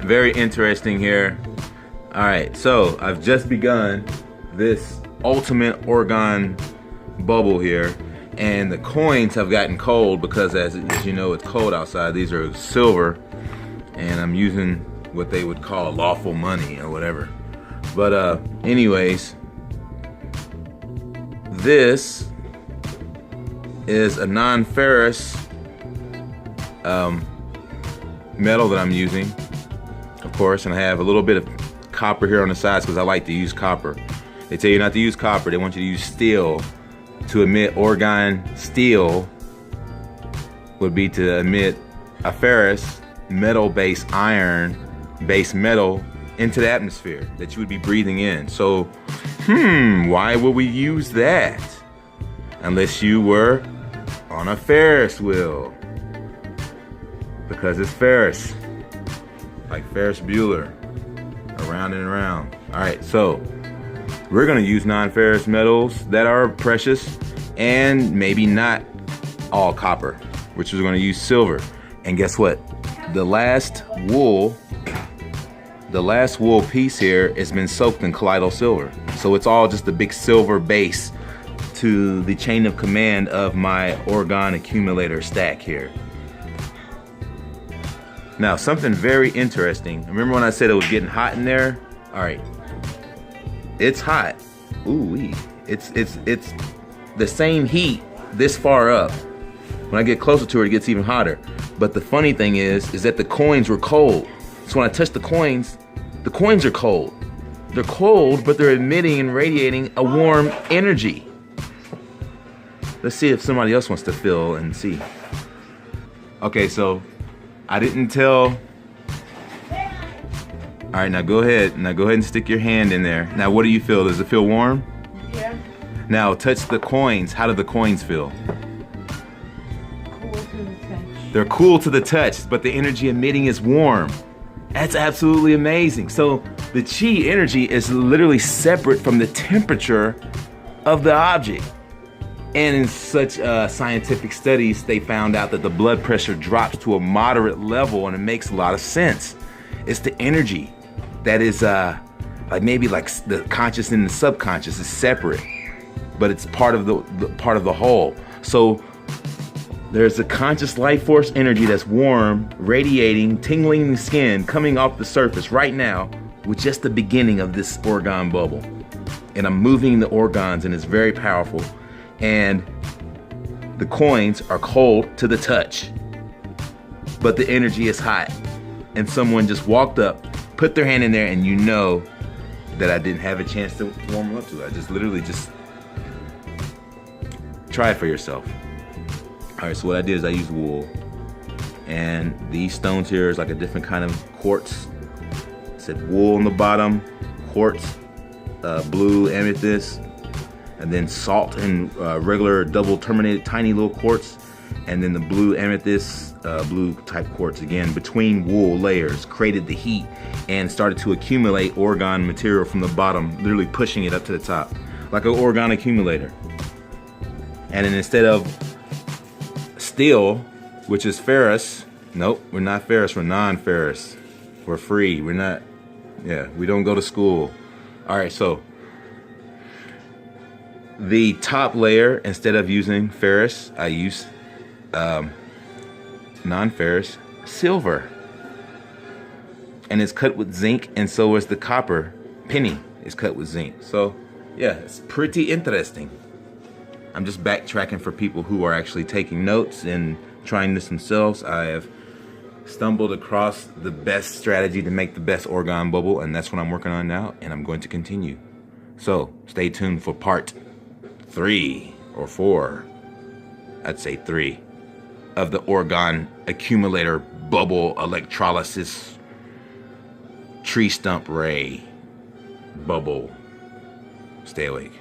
Very interesting here. All right, so I've just begun this ultimate Orgone bubble here, and the coins have gotten cold because as you know, it's cold outside. These are silver, and I'm using what they would call lawful money or whatever. But anyways, this is a non-ferrous metal that I'm using, of course, and I have a little bit of copper here on the sides because I like to use copper. They tell you not to use copper, they want you to use steel. To emit Orgone steel would be to emit a ferrous metal-based iron-based metal into the atmosphere that you would be breathing in. So, why would we use that? Unless you were on a Ferris wheel. Because it's ferrous. Like Ferris Bueller. Around and around. Alright, so we're going to use non-ferrous metals that are precious and maybe not all copper, which is going to use silver. And guess what? The last wool piece here has been soaked in colloidal silver. So it's all just a big silver base to the chain of command of my Orgone accumulator stack here. Now, something very interesting. Remember when I said it was getting hot in there? All right. It's hot. Ooh-wee. It's the same heat this far up. When I get closer to it, it gets even hotter. But the funny thing is that the coins were cold. So when I touch the coins are cold. They're cold, but they're emitting and radiating a warm energy. Let's see if somebody else wants to feel and see. Okay, so I didn't tell. All right, now go ahead and stick your hand in there. Now, what do you feel? Does it feel warm? Yeah. Now, touch the coins. How do the coins feel? Cool to the touch. They're cool to the touch, but the energy emitting is warm. That's absolutely amazing. So the chi energy is literally separate from the temperature of the object. And in such scientific studies, they found out that the blood pressure drops to a moderate level, and it makes a lot of sense. It's the energy that is like the conscious and the subconscious is separate, but it's part of the whole. So there's a conscious life force energy that's warm, radiating, tingling the skin, coming off the surface right now with just the beginning of this Orgone bubble. And I'm moving the orgons, and it's very powerful. And the coins are cold to the touch, but the energy is hot. And someone just walked up, put their hand in there, and you know that I didn't have a chance to warm them up to it. I just literally try it for yourself. All right, so what I did is I used wool, and these stones here is like a different kind of quartz. It said wool on the bottom, quartz, blue amethyst, and then salt and regular double terminated tiny little quartz, and then the blue amethyst, blue type quartz again between wool layers created the heat and started to accumulate Orgone material from the bottom, literally pushing it up to the top like an Orgone accumulator. And then instead of steel, which is ferrous, nope, we're not ferrous, we're non-ferrous. We're free, we're not, we don't go to school. All right, so the top layer, instead of using ferrous, I use non-ferrous silver, and it's cut with zinc, and so is the copper penny is cut with zinc. So yeah, it's pretty interesting. I'm just backtracking for people who are actually taking notes and trying this themselves. I have stumbled across the best strategy to make the best Orgone bubble, and that's what I'm working on now, and I'm going to continue. So stay tuned for part 3 or 4, I'd say 3, of the Orgone accumulator bubble electrolysis tree stump ray bubble. Stay awake.